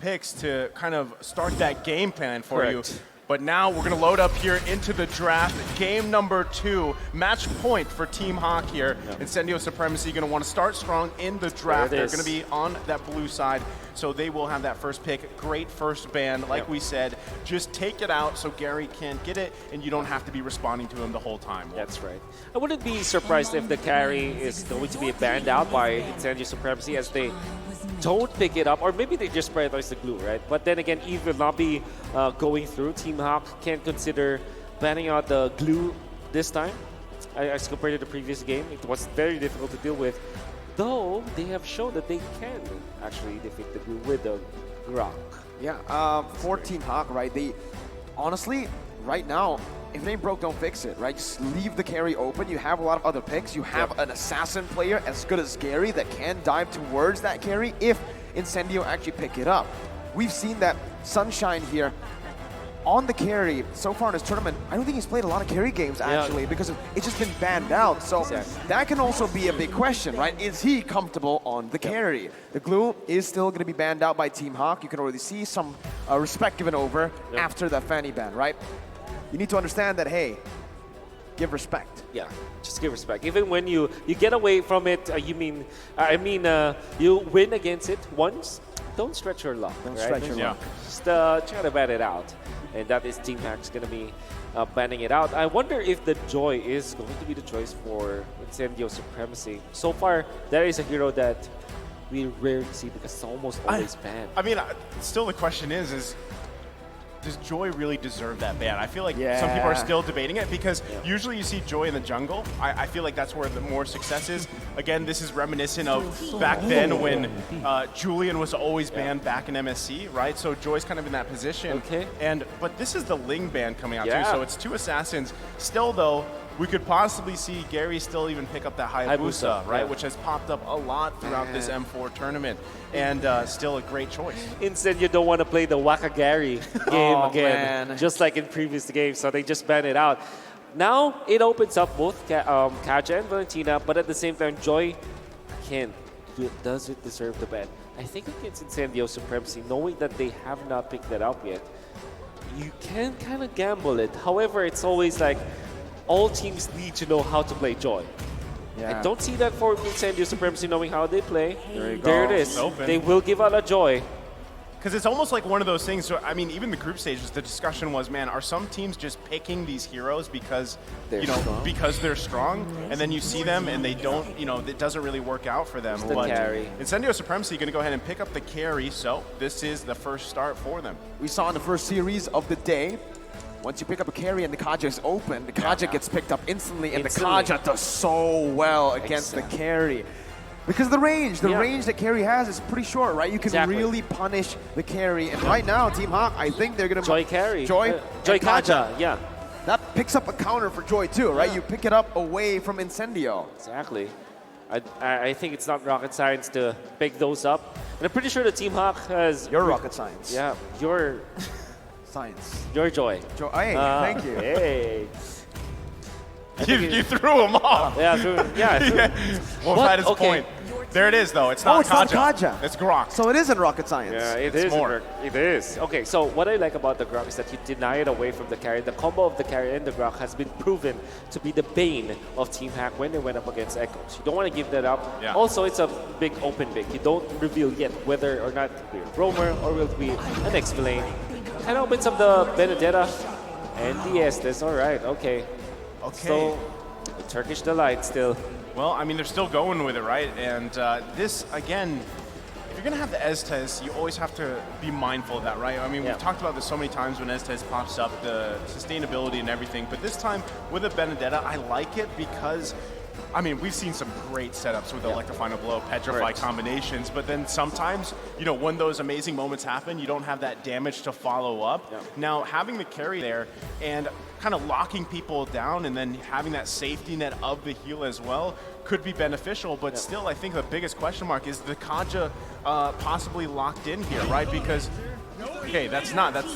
picks to kind of start that game plan for Correct. you. But now we're going to load up here into the draft. Game number 2, match point for Team Hawk here. Yep. Incendio Supremacy going to want to start strong in the draft. They're is. going to be on that blue side, so they will have that first pick. Great first ban, like we said. Just take it out so Gary can't get it, and you don't have to be responding to him the whole time. That's right. I wouldn't be surprised if the carry is going to be banned out by Incendio Supremacy as they don't pick it up, or maybe they just prioritize the glue, right? But then again, Eve will not be going through. Team Hawk can't consider banning out the glue this time. As compared to the previous game, it was very difficult to deal with. Though they have shown that they can actually defeat the glue with the Grok. Yeah, for Team Hawk, right? They honestly, right now, if it ain't broke, don't fix it, right? Just leave the carry open. You have a lot of other picks. You have an assassin player as good as Gary that can dive towards that carry if Incendio actually pick it up. We've seen that Sunshine here on the carry so far in this tournament. I don't think he's played a lot of carry games actually because it's just been banned out. So that can also be a big question, right? Is he comfortable on the carry? The glue is still going to be banned out by Team Hawk. You can already see some respect given over after that Fanny ban, right? You need to understand that, hey, give respect. Yeah, just give respect. Even when you get away from it, you win against it once, don't stretch your luck. Don't right? stretch your luck. Just try to ban it out. And that is Team Hack's going to be banning it out. I wonder if the Joy is going to be the choice for Incendio Supremacy. So far, that is a hero that we rarely see because it's almost always banned. I mean, still the question is does Joy really deserve that ban? I feel like some people are still debating it because usually you see Joy in the jungle. I feel like that's where the more success is. Again, this is reminiscent of back then when Julian was always banned back in MSC, right? So Joy's kind of in that position. Okay. But this is the Ling ban coming out too, so it's 2 assassins. Still though, we could possibly see Gary still even pick up that Hayabusa, right? Which has popped up a lot throughout this M4 tournament, and still a great choice. Instead, you don't want to play the Waka Gary game again, just like in previous games, so they just ban it out. Now, it opens up both Kaja and Valentina, but at the same time, Joy does it deserve the ban? I think against Incendio Supremacy, knowing that they have not picked that up yet, you can kind of gamble it. However, it's always like, all teams need to know how to play Joy. I don't see that for Incendio Supremacy knowing how they play. There it is. They will give out a Joy. Because it's almost like one of those things. So I mean, even the group stages, the discussion was, man, are some teams just picking these heroes because because they're strong, and then you see them and they don't, it doesn't really work out for them. The carry. Incendio Supremacy going to go ahead and pick up the carry, so this is the first start for them. We saw in the first series of the day, once you pick up a carry and the Kaja is open, the Kaja gets picked up instantly, and the Kaja does so well against the carry. Because the range that carry has is pretty short, right? You can really punish the carry. And right now, Team Hawk, I think they're going to... Joy carry. Joy Kaja, yeah. That picks up a counter for Joy too, right? You pick it up away from Incendio. Exactly. I think it's not rocket science to pick those up. And I'm pretty sure the Team Hawk has... Your rocket science. Yeah, your... Science. Your Joy. Hey, thank you. Hey. You threw him off. Yeah, Well, that is point. There it is, though. It's not Kaja. It's not Kaja. It's Grok. So it isn't rocket science. Yeah, It's more. It is. Okay, so what I like about the Grok is that you deny it away from the carry. The combo of the carry and the Grok has been proven to be the bane of Team Hack when they went up against Echoes. You don't want to give that up. Yeah. Also, it's a big open pick. You don't reveal yet whether or not it will be a roamer or will it be an X-Lane. Kind of opens up the Benedetta and the Estes. All right, okay. So, the Turkish Delight still. Well, I mean, they're still going with it, right? And this, again, if you're going to have the Estes, you always have to be mindful of that, right? I mean, we've talked about this so many times when Estes pops up, the sustainability and everything. But this time, with a Benedetta, I like it because, I mean, we've seen some great setups with Electrify Blow, Petrify combinations, but then sometimes, when those amazing moments happen, you don't have that damage to follow up. Now, having the carry there and kind of locking people down and then having that safety net of the heal as well could be beneficial, but still, I think the biggest question mark is the Kaja possibly locked in here, right? Because, that's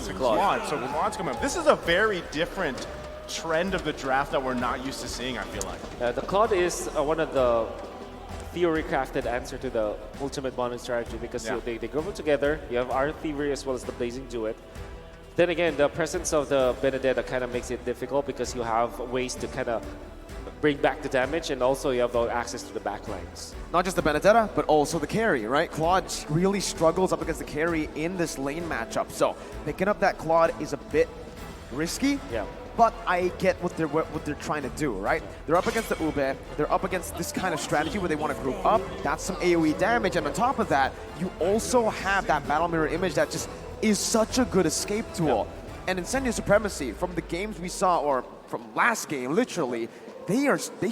the Claude. So Claude's coming up. This is a very different trend of the draft that we're not used to seeing, I feel like. The Claude is one of the theory crafted answer to the ultimate bonding strategy because they group together. You have our Thievery as well as the Blazing Duet. Then again, the presence of the Benedetta kind of makes it difficult because you have ways to kind of bring back the damage, and also you have the access to the backlines. Not just the Benedetta, but also the carry, right? Claude really struggles up against the carry in this lane matchup. So picking up that Claude is a bit risky. Yeah. But I get what they're trying to do, right? They're up against the Ube. They're up against this kind of strategy where they want to group up. That's some AoE damage, and on top of that, you also have that Battle Mirror image that just is such a good escape tool. And Incendio Supremacy, from the games we saw, or from last game, literally, they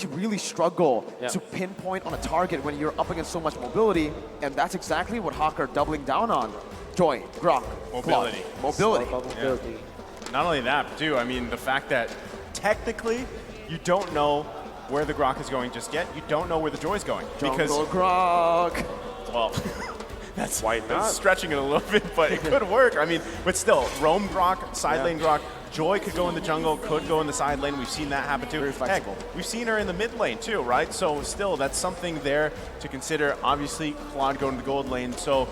really struggle to pinpoint on a target when you're up against so much mobility, and that's exactly what Hawk are doubling down on. Joy, Grok, mobility. Mobility. Mobility. Not only that, but too, I mean, the fact that technically you don't know where the Grok is going just yet. You don't know where the Joy's going. Jungle Grok. Well, that's why not? Stretching it a little bit, but it could work. I mean, but still, roam Grok, side lane Grok. Joy could go in the jungle, could go in the side lane. We've seen that happen too. Very flexible. Heck, we've seen her in the mid lane too, right? So still, that's something there to consider. Obviously, Claude going to the gold lane. So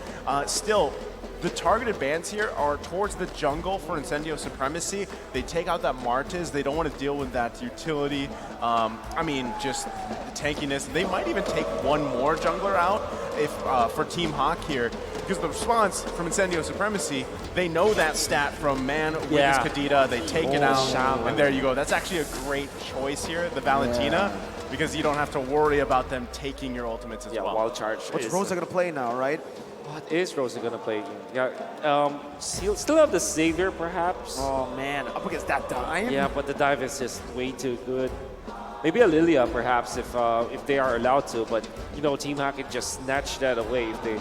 still, the targeted bans here are towards the jungle for Incendio Supremacy. They take out that Martis. They don't want to deal with that utility. I mean, just the tankiness. They might even take one more jungler out if for Team Hawk here. Because the response from Incendio Supremacy, they know that stat from Man with his Kadita. They take it out, and there you go. That's actually a great choice here, the Valentina, because you don't have to worry about them taking your ultimates as well. Wild Charge. What's Rosa going to play now, right? What is Rosa going to play? Yeah, still have the Savior, perhaps. Oh, man, up against that dive? Yeah, but the dive is just way too good. Maybe a Lilia, perhaps, if they are allowed to. But, you know, Team Hack can just snatch that away if they...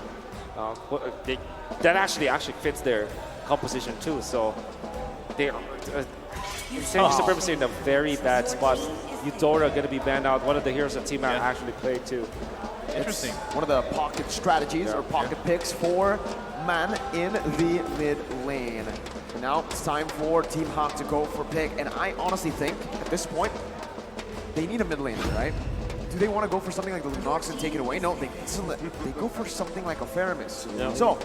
that actually fits their composition too. So they are Supremacy in a very bad spot. Eudora going to be banned out. One of the heroes that Team Hack actually played too. Interesting. It's one of the pocket strategies or pocket picks for Man in the mid lane. Now it's time for Team Hawk to go for pick, and I honestly think at this point they need a mid laner, right? Do they want to go for something like the Lunox and take it away? No, they go for something like a Faramis. Yeah. So,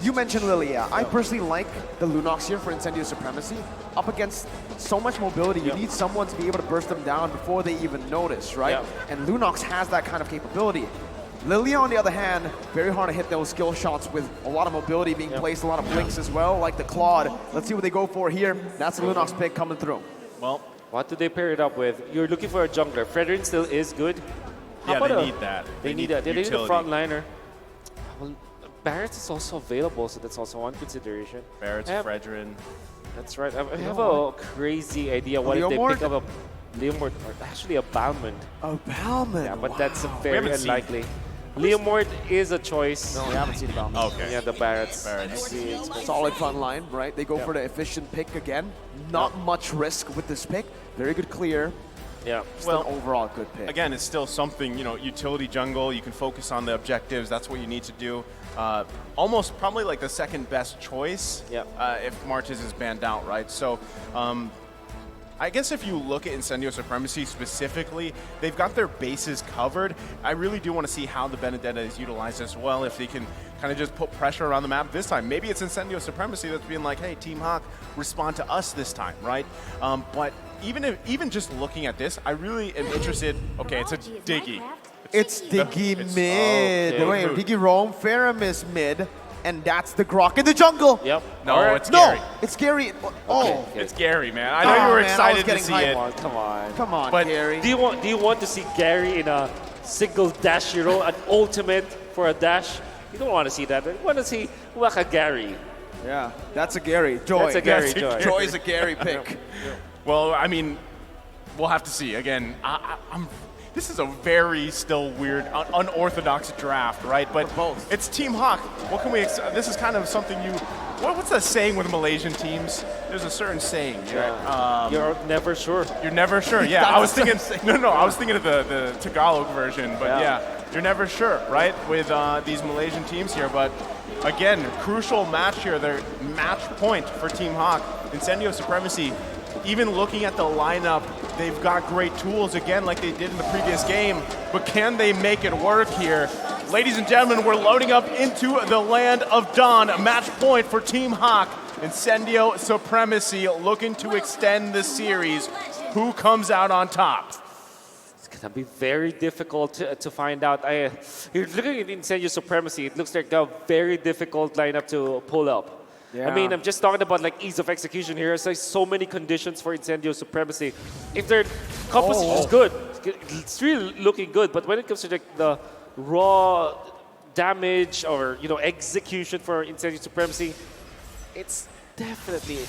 you mentioned Lilia. I personally like the Lunox here for Incendio Supremacy. Up against so much mobility, you need someone to be able to burst them down before they even notice, right? And Lunox has that kind of capability. Lilia, on the other hand, very hard to hit those skill shots with a lot of mobility being placed, a lot of blinks as well, like the Claude. Let's see what they go for here. That's the Lunox pick coming through. Well, what do they pair it up with? You're looking for a jungler. Fredrin still is good. Yeah, they need that. They need that. They need a front liner. Well, Barrett is also available, so that's also one consideration. Barrett's Fredrin. That's right. I have a crazy idea. What if they pick up a Leomord, or actually a Balmond? A Balmond? Yeah, but that's very unlikely. Leomord is a choice. No, we haven't seen Balmond. Okay. Yeah, the Barretts. Solid front line, right? They go for the efficient pick again. Not much risk with this pick. Very good clear. Yeah. Well, an overall good pick. Again, it's still something, you know, utility jungle. You can focus on the objectives. That's what you need to do. Almost probably like the second best choice if Marches is banned out, right? So I guess if you look at Incendio Supremacy specifically, they've got their bases covered. I really do want to see how the Benedetta is utilized as well, if they can kind of just put pressure around the map this time. Maybe it's Incendio Supremacy that's being like, hey, Team Hawk, respond to us this time, right? But even just looking at this, I really am interested. Okay, it's a Diggy. It's Diggy mid. Okay. Wait, Diggy roam, Faramis mid, and that's the Grok in the jungle. Yep. No, it's Gary. No, it's Gary. Oh, it's Gary, man. I know you were excited to see it. Come on. Come on, but Gary. Do you want to see Gary in a single dash hero, an ultimate for a dash? You don't want to see that. You want to see Waka Gary. Yeah, that's a Gary. Joy. That's a Gary. Joy. Joy's a Gary pick. Well, I mean, we'll have to see. Again, this is a very still weird, unorthodox draft, right? But it's Team Hawk. What can we? This is kind of something you. What's the saying with Malaysian teams? There's a certain saying. You're never sure. You're never sure. Yeah, I was thinking. No. I was thinking of the Tagalog version. But yeah, you're never sure, right? With these Malaysian teams here, but. Again, crucial match here. Their match point for Team Hawk. Incendio Supremacy even looking at the lineup, they've got great tools again like they did in the previous game, but can they make it work here? Ladies and gentlemen, we're loading up into the land of Dawn. Match point for Team Hawk. Incendio Supremacy looking to extend the series. Who comes out on top? It's gonna be very difficult to find out. You're looking at Incendio Supremacy. It looks like a very difficult lineup to pull up. Yeah. I mean, I'm just talking about like ease of execution here. There's like so many conditions for Incendio Supremacy. If their composition is good, it's really looking good. But when it comes to like the raw damage or execution for Incendio Supremacy, it's definitely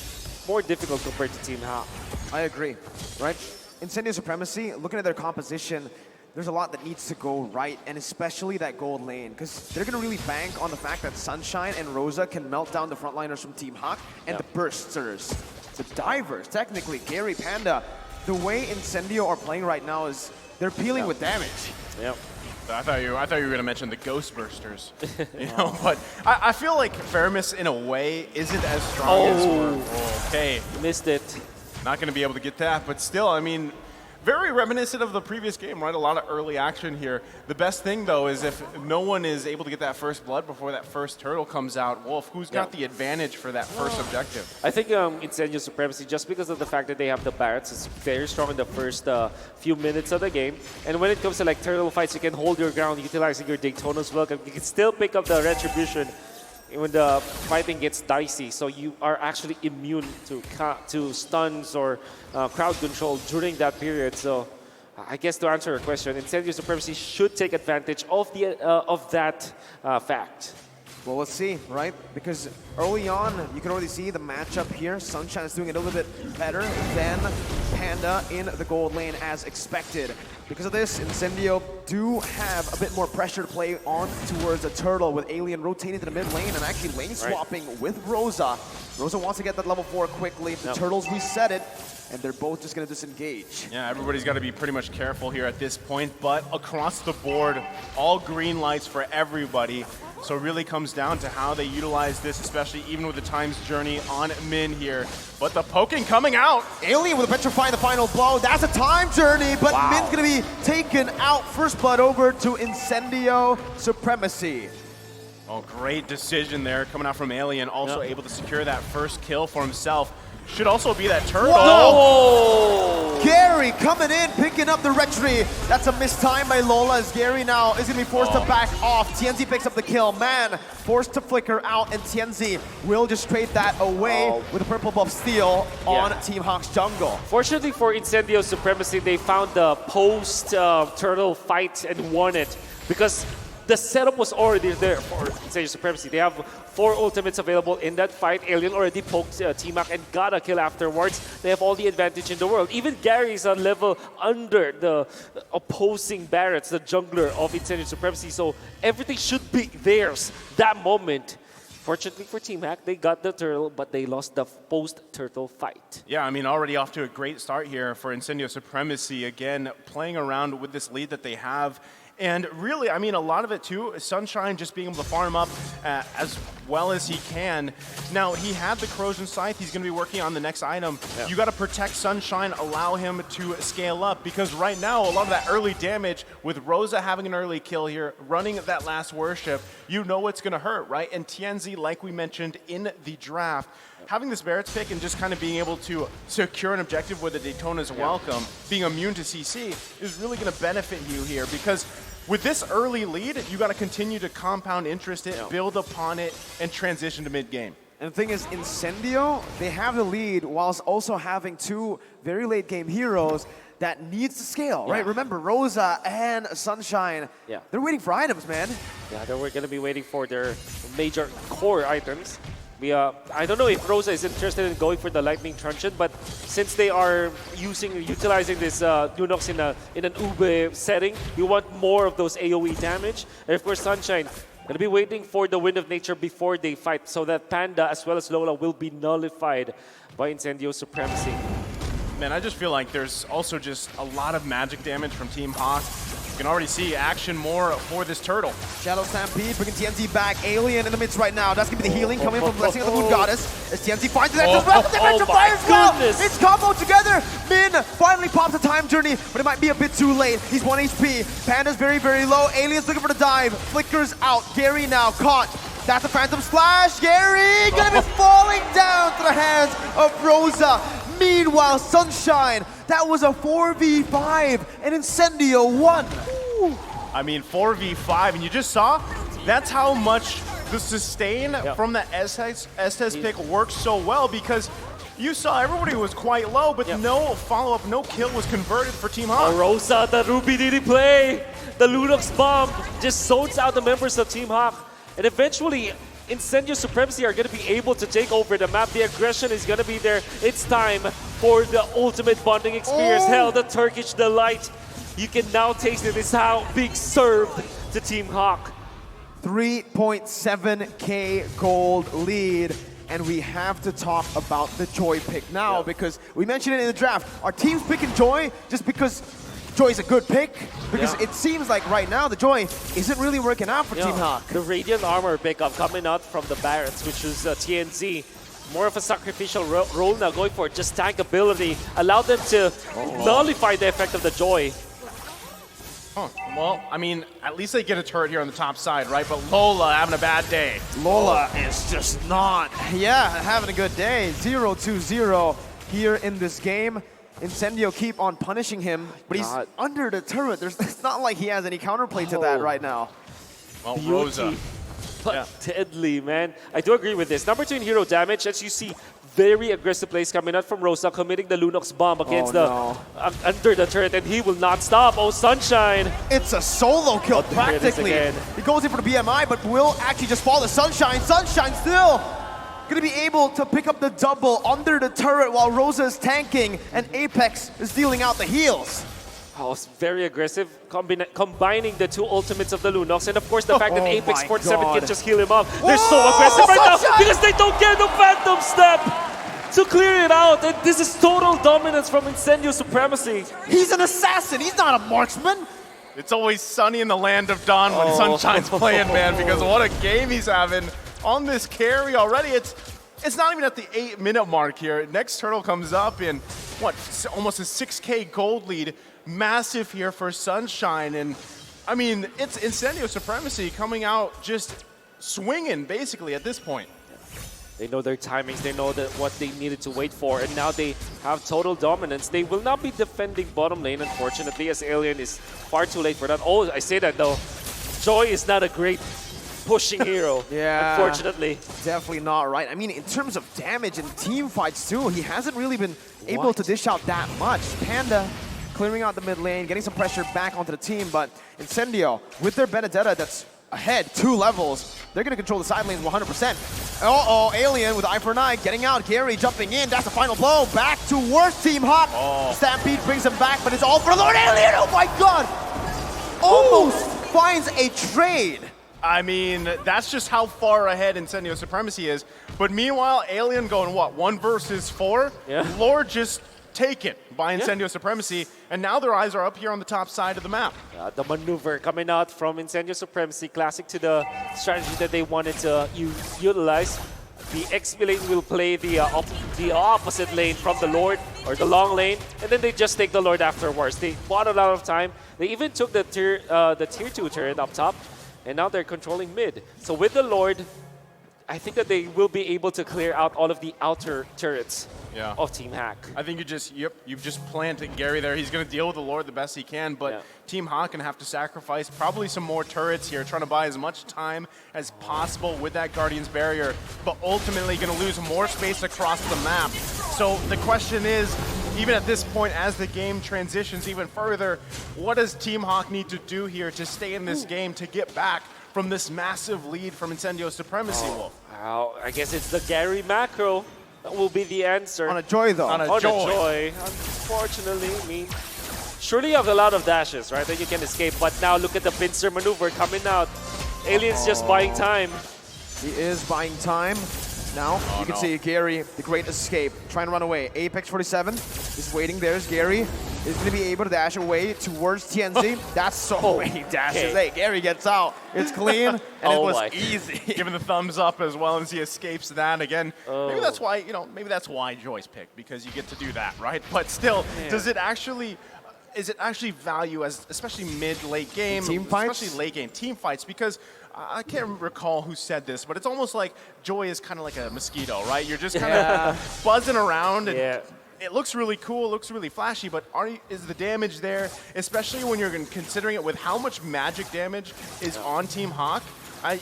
more difficult compared to Team Hawk. I agree, right? Incendio Supremacy, looking at their composition, there's a lot that needs to go right, and especially that gold lane, because they're going to really bank on the fact that Sunshine and Rosa can melt down the frontliners from Team Hawk and the bursters, the divers, technically, Gary, Panda. The way Incendio are playing right now is they're peeling with damage. Yep. I thought you were going to mention the Ghost Bursters, but I feel like Faramis in a way isn't as strong as we're okay. Missed it. Not going to be able to get that, but still, I mean, very reminiscent of the previous game, right? A lot of early action here. The best thing, though, is if no one is able to get that first blood before that first turtle comes out, Wolf, who's got the advantage for that first objective? I think Incendio Supremacy, just because of the fact that they have the Barretts, is very strong in the first few minutes of the game. And when it comes to like turtle fights, you can hold your ground utilizing your Daytona's Welcome. You can still pick up the Retribution when the fighting gets dicey, so you are actually immune to stuns or crowd control during that period. So I guess to answer your question, Incendio Supremacy should take advantage of that fact. Well, let's see, right? Because early on, you can already see the matchup here. Sunshine is doing it a little bit better than Panda in the gold lane as expected. Because of this, Incendio do have a bit more pressure to play on towards the turtle with Alien rotating to the mid lane and actually lane swapping with Rosa. Rosa wants to get that level 4 quickly. The turtles reset it, and they're both just going to disengage. Yeah, everybody's got to be pretty much careful here at this point, but across the board, all green lights for everybody. So it really comes down to how they utilize this, especially even with the Time's Journey on Min here. But the poking coming out. Alien with a petrifying the final blow. That's a Time Journey, but Min's going to be taken out. First blood over to Incendio Supremacy. Oh, great decision there coming out from Alien. Also able to secure that first kill for himself. Should also be that turtle. Whoa! Gary coming in, picking up the retry. That's a missed time by Lola as Gary now is going to be forced to back off. TNZ picks up the kill. Man, forced to flicker out, and TNZ will just trade that away with a purple buff steal on Team Hawk's jungle. Fortunately for Incendio Supremacy, they found the post-turtle fight and won it because the setup was already there for Incendio Supremacy. They have 4 ultimates available in that fight. Alien already poked T-Mac and got a kill afterwards. They have all the advantage in the world. Even Gary's a level under the opposing Barretts, the jungler of Incendio Supremacy. So everything should be theirs that moment. Fortunately for Team Hack, they got the turtle, but they lost the post-turtle fight. Yeah, I mean, already off to a great start here for Incendio Supremacy. Again, playing around with this lead that they have. And really, I mean, a lot of it too is Sunshine just being able to farm up as well as he can. Now, he had the Corrosion Scythe. He's going to be working on the next item. Yeah. You got to protect Sunshine, allow him to scale up, because right now, a lot of that early damage with Rosa having an early kill here, running that last worship, you know it's going to hurt, right? And TNZ, like we mentioned in the draft, having this Barrett's pick and just kind of being able to secure an objective with the Daytona's Welcome, being immune to CC, is really going to benefit you here, because with this early lead, you got to continue to compound interest it, build upon it, and transition to mid-game. And the thing is, Incendio, they have the lead whilst also having 2 very late game heroes that needs to scale, right? Remember, Rosa and Sunshine, they're waiting for items, man. Yeah, they're going to be waiting for their major core items. I don't know if Rosa is interested in going for the Lightning Truncheon, but since they are utilizing this Nunox in an Ube setting, you want more of those AoE damage. And of course, Sunshine going to be waiting for the Wind of Nature before they fight, so that Panda as well as Lola will be nullified by Incendio Supremacy. Man, I just feel like there's also just a lot of magic damage from Team Hawk. can already see action more for this turtle. Shadow Stampede bringing TNZ back. Alien in the midst right now. That's going to be the healing coming from Blessing of the Moon Goddess. As TNZ finds it as well. Defensive fire as well. It's combo together. Min finally pops a time journey, but it might be a bit too late. He's 1 HP. Panda's very, very low. Alien's looking for the dive. Flickers out. Gary now caught. That's a Phantom Splash. Gary gonna be falling down to the hands of Rosa. Meanwhile, Sunshine, that was a 4v5 and Incendio won. Ooh. I mean, 4v5, and you just saw, that's how much the sustain from the Estes pick works so well, because you saw everybody was quite low, but no follow-up, no kill was converted for Team Hawk. Rosa, the Ruby Diddy play. The Lunox bomb just zones out the members of Team Hawk. And eventually, Incendio Supremacy are going to be able to take over the map. The aggression is going to be there. It's time for the ultimate bonding experience. Hell, the Turkish delight. You can now taste it. It's how being served to Team Hawk. 3.7k gold lead. And we have to talk about the Joy pick now because we mentioned it in the draft. Our team's picking Joy just because Joy's a good pick, because it seems like right now the Joy isn't really working out for Team Hawk. The Radiant Armor pickup coming out from the Barretts, which is TNZ. More of a sacrificial role now, going for just tank ability. Allow them to nullify the effect of the Joy. Well, I mean, at least they get a turret here on the top side, right? But Lola having a bad day. Lola is just not, having a good day. 0-2-0 here in this game. Incendio keep on punishing him, but he's under the turret. It's not like he has any counterplay to that right now. Well, Rosa. But deadly, man. I do agree with this. Number 2 in hero damage, as you see, very aggressive plays coming out from Rosa, committing the Lunox bomb against under the turret, and he will not stop. Oh, Sunshine. It's a solo kill, practically. He goes in for the BMI, but will actually just fall to Sunshine. Sunshine still gonna be able to pick up the double under the turret while Rosa is tanking and Apex is dealing out the heals. Oh, it's very aggressive, combining the two ultimates of the Lunox, and of course the fact that Apex 47 can just heal him up. They're so aggressive right now because they don't get the Phantom Step to clear it out, and this is total dominance from Incendio Supremacy. He's an assassin, he's not a marksman. It's always sunny in the land of dawn when Sunshine's playing, man, because what a game he's having on this carry already. It's not even at the 8-minute mark here. Next turtle comes up in, what, almost a 6k gold lead. Massive here for Sunshine, and I mean, it's Incendio Supremacy coming out just swinging, basically, at this point. They know their timings, they know that what they needed to wait for, and now they have total dominance. They will not be defending bottom lane, unfortunately, as Alien is far too late for that. Oh, I say that though. Joy is not a great pushing hero, unfortunately. Definitely not right. I mean, in terms of damage and team fights too, he hasn't really been able to dish out that much. Panda clearing out the mid lane, getting some pressure back onto the team, but Incendio, with their Benedetta that's ahead 2 levels, they're going to control the side lanes 100%. Uh-oh, Alien with Eye for an Eye, getting out, Gary jumping in, that's the final blow, back to work, Team Hawk. Stampede brings him back, but it's all for Lord Alien, oh my god! Almost finds a trade. I mean, that's just how far ahead Incendio Supremacy is. But meanwhile, Alien going, what, 1 versus 4? Lord just taken by Incendio Supremacy, and now their eyes are up here on the top side of the map. The maneuver coming out from Incendio Supremacy, classic to the strategy that they wanted to utilize. The XP lane will play the opposite lane from the Lord, or the long lane, and then they just take the Lord afterwards. They bought a lot of time. They even took the tier 2 turret up top, and now they're controlling mid. So with the Lord, I think that they will be able to clear out all of the outer turrets of Team Hack. I think you've just planted Gary there. He's going to deal with the Lord the best he can, but Team Hawk going to have to sacrifice probably some more turrets here, trying to buy as much time as possible with that Guardian's Barrier, but ultimately going to lose more space across the map. So the question is, even at this point, as the game transitions even further, what does Team Hawk need to do here to stay in this game, to get back from this massive lead from Incendio Supremacy, Wolf? Wow, I guess it's the Gary macro that will be the answer. On a Joy, though. On a Joy. Unfortunately, I mean, surely you have a lot of dashes, right, that you can escape, but now look at the pincer maneuver coming out. Alien's just buying time. He is buying time. Now, you can see Gary, the great escape, trying to run away. Apex 47 is waiting. There's Gary. is going to be able to dash away towards TNZ. That's so many dashes. Hey, Gary gets out. It's clean, and it was easy. Giving the thumbs up as well as he escapes that again. Maybe that's why, maybe that's why Joy's picked, because you get to do that, right? But still, does it actually... Is it actually value as, especially mid-late game, team fights? especially late game team fights? Because I can't recall who said this, but it's almost like Joy is kind of like a mosquito, right? You're just kind of buzzing around, and it looks really cool, it looks really flashy, but is the damage there, especially when you're considering it with how much magic damage is on Team Hawk?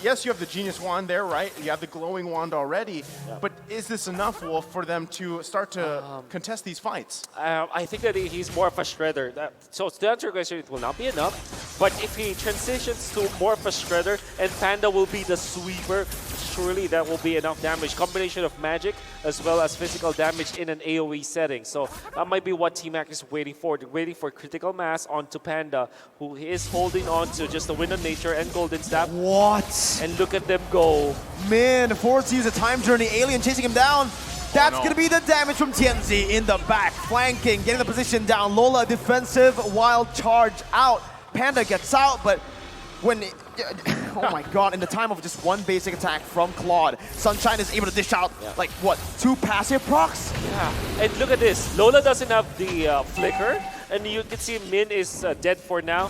Yes, you have the Genius Wand there, right? You have the Glowing Wand already, but is this enough, Wolf, for them to start to contest these fights? I think that he's more of a shredder. So to answer your question, it will not be enough. But if he transitions to more of a shredder and Panda will be the sweeper, surely that will be enough damage. Combination of magic as well as physical damage in an AoE setting. So that might be what Team Hack is waiting for. They're waiting for critical mass onto Panda, who is holding on to just the Wind of Nature and Golden Staff. What? And look at them go. Man, forced to use a time journey. Alien chasing him down. That's going to be the damage from TNZ in the back. Flanking, getting the position down. Lola defensive, wild charge out. Panda gets out, but when... oh my god, in the time of just one basic attack from Claude, Sunshine is able to dish out, like, what, 2 passive procs? Yeah, and look at this. Lola doesn't have the flicker, and you can see Min is dead for now.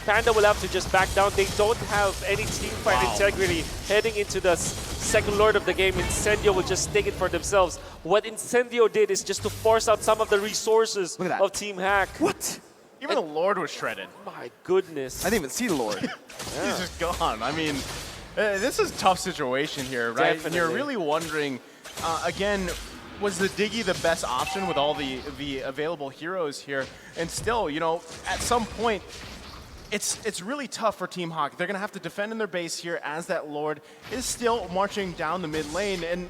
Panda will have to just back down. They don't have any team fight integrity heading into the second Lord of the game. Incendio will just take it for themselves. What Incendio did is just to force out some of the resources of Team Hack. What? Even the Lord was shredded. My goodness. I didn't even see the Lord. He's just gone. I mean, this is a tough situation here, right? Definitely. And you're really wondering, again, was the Diggy the best option with all the available heroes here? And still, at some point, it's really tough for Team Hawk. They're going to have to defend in their base here as that Lord is still marching down the mid lane. And,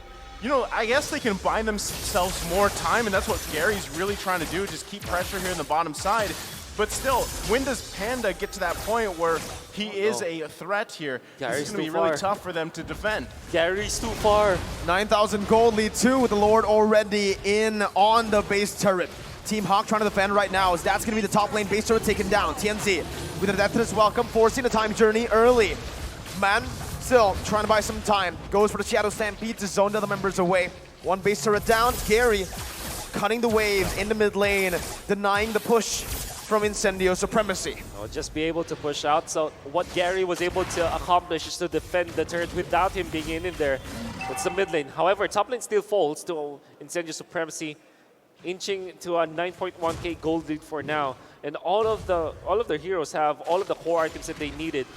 I guess they can buy themselves more time, and that's what Gary's really trying to do, just keep pressure here in the bottom side. But still, when does Panda get to that point where he is a threat here? This is going to be really tough for them to defend. Gary's too far. 9,000 gold lead 2 with the Lord already in on the base turret. Team Hawk trying to defend right now, as that's going to be the top lane base turret taken down. TNZ with a Deathless Welcome, forcing a time journey early. Man, still trying to buy some time. Goes for the Shadow Stampede to zone the other members away. 1 base turret down. Gary cutting the waves in the mid lane, denying the push from Incendio Supremacy. I'll just be able to push out. So what Gary was able to accomplish is to defend the turret without him being in there. It's the mid lane. However, top lane still folds to Incendio Supremacy, inching to a 9.1k gold lead for now. And all of their heroes have all of the core items that they needed.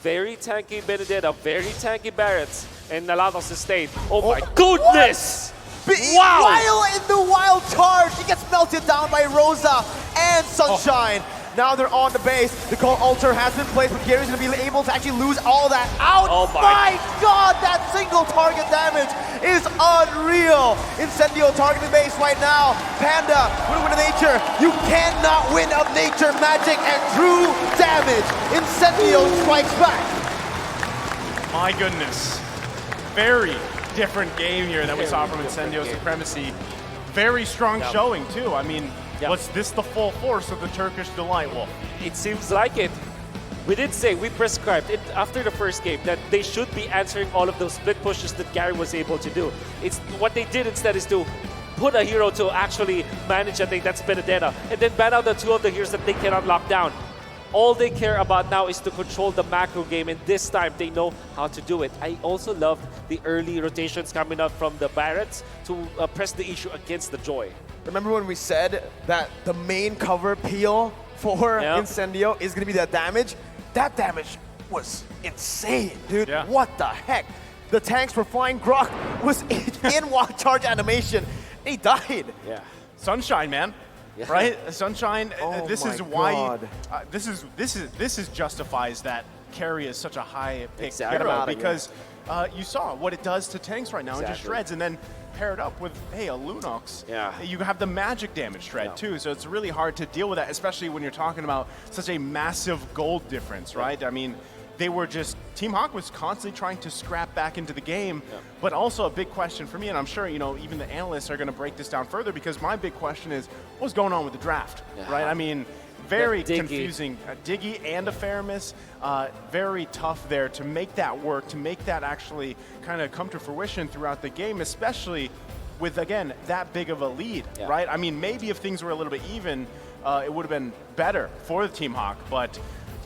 Very tanky Benedetta, very tanky Barretts, and a lot of sustain. Oh my goodness! Wow! While in the wild charge, he gets melted down by Rosa and Sunshine. Now they're on the base. The Cold Altar has been placed, but Gary's going to be able to actually lose all that out. Oh my god, that single target damage is unreal. Incendio targeting base right now. Panda with a Wind of Nature. You cannot win of nature magic and true damage. Incendio strikes back. My goodness. Very different game here that we saw from Incendio Supremacy. Very strong showing too. I mean, was this the full force of the Turkish Delight, Wolf? It seems like it. We did say, we prescribed it after the first game that they should be answering all of those split pushes that Gary was able to do. It's what they did instead is to put a hero to actually manage a thing that's Benedetta, and then ban out the 2 of the heroes that they cannot lock down. All they care about now is to control the macro game, and this time they know how to do it. I also love the early rotations coming up from the Barretts to press the issue against the Joy. Remember when we said that the main cover peel for Incendio is going to be that damage? That damage was insane, dude. Yeah. What the heck? The tanks were flying. Grok was in wild charge animation. He died. Yeah. Sunshine, man. Yeah. Right? Sunshine, this my is why God. this justifies that carry is such a high pick Exactly. hero, because you saw what it does to tanks right now. It just shreds, and then paired up with, hey, a Lunox, you have the magic damage shred too, so it's really hard to deal with that, especially when you're talking about such a massive gold difference, right? I mean, they were just, Team Hawk was constantly trying to scrap back into the game, but also a big question for me, and I'm sure, you know, even the analysts are going to break this down further, because my big question is, what's going on with the draft, right? I mean, very confusing. Diggy and a Faramis, very tough there to make that work, to make that actually kind of come to fruition throughout the game, especially with, again, that big of a lead, right? I mean, maybe if things were a little bit even, it would have been better for the Team Hawk, but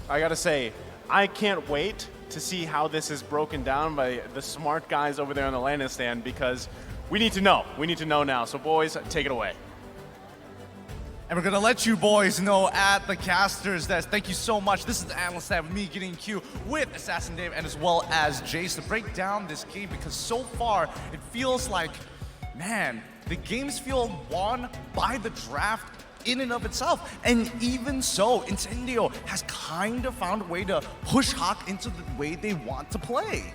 I got to say, I can't wait to see how this is broken down by the smart guys over there on the landing stand, because we need to know. We need to know now. So boys, take it away. And we're going to let you boys know at the caster's desk. Thank you so much. This is the analyst tab with me, Gideon Q, with Assassin Dave, and as well as Jace to break down this game, because so far it feels like, man, the games feel won by the draft in and of itself. And even so, Incendio has kind of found a way to push Hawk into the way they want to play.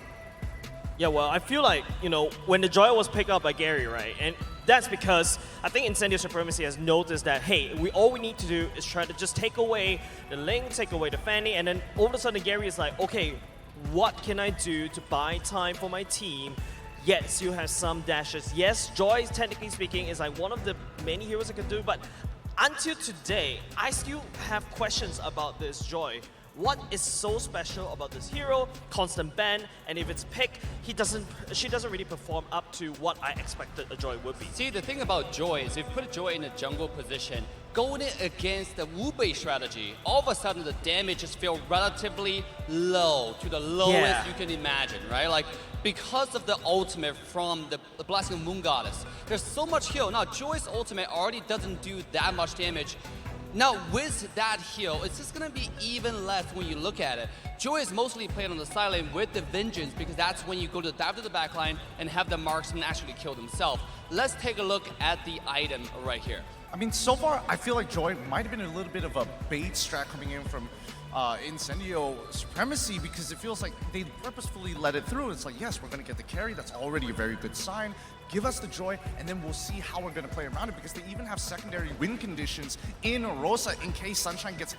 Yeah, well, I feel like, you know, when the Joy was picked up by Gary, right? And that's because I think Incendio Supremacy has noticed that, hey, all we need to do is try to just take away the Ling, take away the Fanny, and then all of a sudden Gary is like, okay, what can I do to buy time for my team? Yes, you have some dashes. Yes, Joy, technically speaking, is like one of the many heroes I can do, but until today, I still have questions about this Joy. What is so special about this hero? Constant ban, and if it's pick, she doesn't really perform up to what I expected a Joy would be. See, the thing about Joy is if you put Joy in a jungle position, going against the Wu-Bei strategy, all of a sudden the damage just feels relatively low, to the lowest you can imagine, right? Like, because of the ultimate from the Blessing of Moon Goddess, there's so much heal. Now, Joy's ultimate already doesn't do that much damage. Now, with that heal, it's just going to be even less when you look at it. Joy is mostly played on the side lane with the Vengeance, because that's when you go to dive to the backline and have the marksman actually kill themselves. Let's take a look at the item right here. I mean, so far, I feel like Joy might have been a little bit of a bait strat coming in from Incendio Supremacy, because it feels like they purposefully let it through. It's like, yes, we're going to get the carry. That's already a very good sign. Give us the Joy, and then we'll see how we're going to play around it, because they even have secondary win conditions in Rosa in case Sunshine gets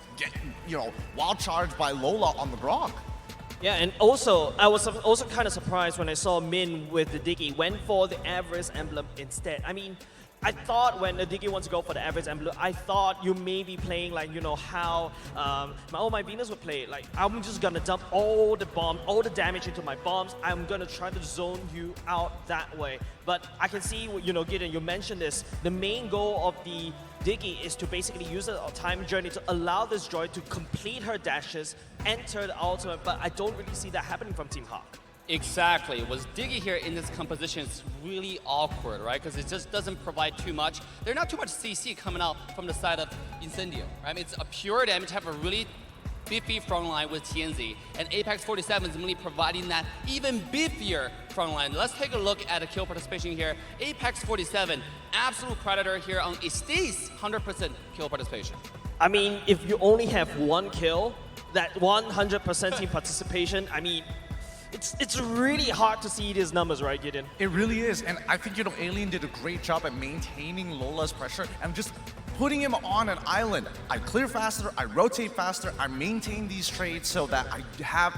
wild charged by Lola on the Grok. Yeah, and also, I was also kind of surprised when I saw Min with the Diggy went for the Avarice Emblem instead. I mean, I thought when the Diggy wants to go for the Avarice Emblem, I thought you may be playing like, you know, how my Venus would play. Like, I'm just gonna dump all the bomb, all the damage into my bombs. I'm gonna try to zone you out that way. But I can see, you know, Gideon, you mentioned this. The main goal of the Diggy is to basically use a time journey to allow this Joy to complete her dashes, enter the ultimate, but I don't really see that happening from Team Hawk. Exactly. Was Diggy here in this composition is really awkward, right? Because it just doesn't provide too much. There's not too much CC coming out from the side of Incendio, right? I mean, it's a pure damage, have a really beefy front line with TNZ, and Apex 47 is really providing that even beefier front line. Let's take a look at the kill participation here. Apex 47, absolute predator here on Estes, 100% kill participation. I mean, if you only have one kill, that 100% team participation, I mean, it's really hard to see these numbers, right, Gideon? It really is, and I think, you know, Alien did a great job at maintaining Lola's pressure and just putting him on an island. I clear faster, I rotate faster, I maintain these trades so that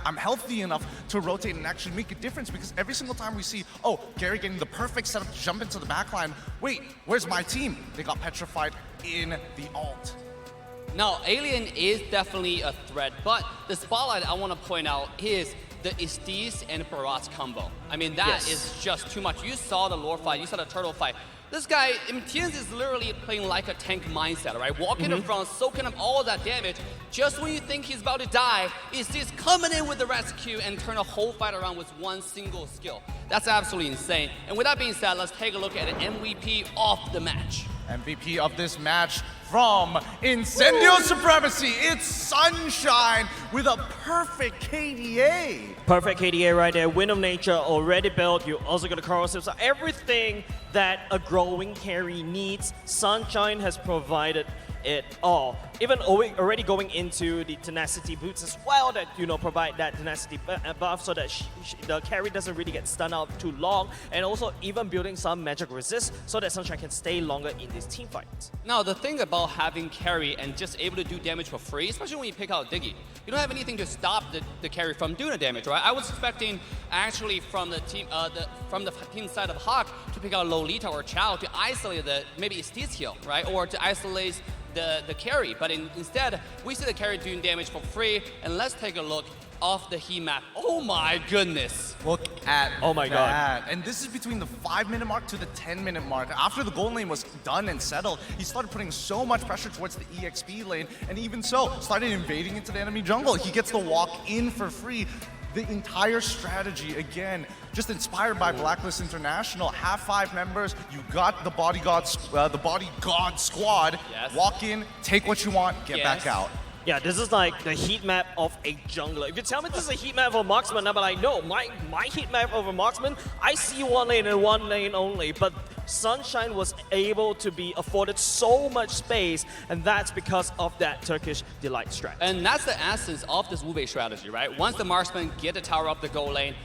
I'm healthy enough to rotate and actually make a difference, because every single time we see, oh, Gary getting the perfect setup to jump into the backline, wait, where's my team? They got petrified in the ult. Now, Alien is definitely a threat, but the spotlight I want to point out is the Estes and Barat's combo. I mean, that is just too much. You saw the lore fight, you saw the turtle fight. This guy, Tienz is literally playing like a tank mindset, right? Walking in front, soaking up all that damage. Just when you think he's about to die, Estes coming in with the rescue and turn a whole fight around with one single skill. That's absolutely insane. And with that being said, let's take a look at an MVP of the match. MVP of this match from Incendio Supremacy, it's Sunshine with a perfect KDA. Perfect KDA right there. Wind of Nature already built. You also got a corrosive. So everything that a growing carry needs, Sunshine has provided it all. even already going into the tenacity boots as well that provide that tenacity buff so that the carry doesn't really get stunned out too long, and also even building some magic resist so that Sunshine can stay longer in these team fights. Now the thing about having carry and just able to do damage for free, especially when you pick out Diggy, you don't have anything to stop the carry from doing the damage, right? I was expecting actually from the team side of Hawk to pick out Lolita or Chao to isolate maybe it's this heal, right? Or to isolate the carry, but instead we see the carry doing damage for free, and let's take a look off the heat map. Oh my goodness. Look at Oh my that. And this is between the 5-minute mark to the 10-minute mark. After the gold lane was done and settled, he started putting so much pressure towards the EXP lane, and even so, started invading into the enemy jungle. He gets to walk in for free. The entire strategy, again, just inspired by Blacklist International. Have 5 members, you got the bodyguard squad. Yes. Walk in, take what you want, get Yes. back out. Yeah, this is like the heat map of a jungler. If you tell me this is a heat map of a marksman, I'll be like, no, my heat map of a marksman, I see one lane and one lane only. But Sunshine was able to be afforded so much space, and that's because of that Turkish Delight strat. And that's the essence of this Wu Bei strategy, right? Once the marksman get the tower up the goal lane,